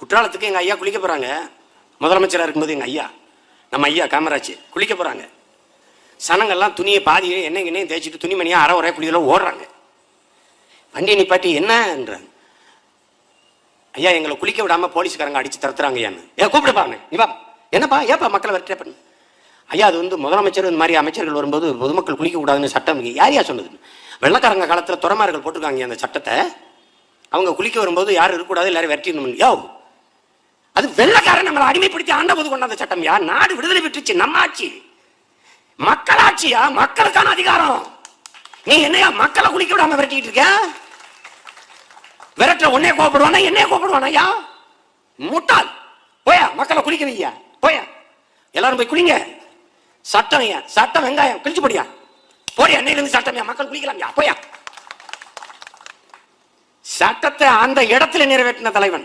குற்றாலத்துக்கு எங்கள் ஐயா குளிக்க போகிறாங்க. முதலமைச்சராக இருக்கும்போது எங்கள் ஐயா, நம்ம ஐயா காமராஜ் குளிக்க போகிறாங்க. சனங்கள்லாம் துணியை பாதியை எண்ணெயும் தேய்ச்சிட்டு துணிமணியாக அரை ஒரே குளியில் ஓடுறாங்க. வண்டியை நிப்பாட்டி என்னன்றாங்க. ஐயா எங்களை குளிக்க விடாமல் போலீஸ்காரங்க அடித்து தரத்துறாங்க. ஐயான்னு கூப்பிடுப்பாங்க. நீ வா, என்னப்பா ஏப்பா மக்களை வரட்டே பண்ணு. ஐயா அது வந்து முதலமைச்சர் இந்த மாதிரி அமைச்சர்கள் வரும்போது பொதுமக்கள் குளிக்கக்கூடாதுன்னு சட்டம் யார் சொன்னது? வெள்ளக்காரங்க காலத்தில் துறமார்கள் போட்டிருக்காங்க அந்த சட்டத்தை. அவங்க குளிக்க வரும்போது யாரும் இருக்கக்கூடாது, எல்லாரும் விரட்டிடணும். யோ அது வெள்ளக்காரன் நம்மளை அடிமைப்படுத்தி ஆண்ட போது கொண்டாந்த சட்டம். யார் நாடு விடுதலை பெற்றுச்சு, நம்ம ஆட்சி மக்களாட்சியா, மக்களுக்கான அதிகாரம். நீ என்னையா மக்களை குளிக்க விடாம விரட்டிட்டு இருக்க? விரட்ட உன்னைய கோபப்படுவானா என்னைய கோபப்படுவானா? ஐயா முட்டாள், போயா மக்களை குளிக்க வையா, போயா எல்லாரும் போய் குளிங்க. சட்டம் ஐயா, சட்டம் வெங்காயம் கிழிச்சு போடியா, போடியா என்னையிலிருந்து சட்டம் மக்கள் குளிக்கலாம். போயா சட்டத்தை அந்த இடத்துல நிறைவேற்றின தலைவன்.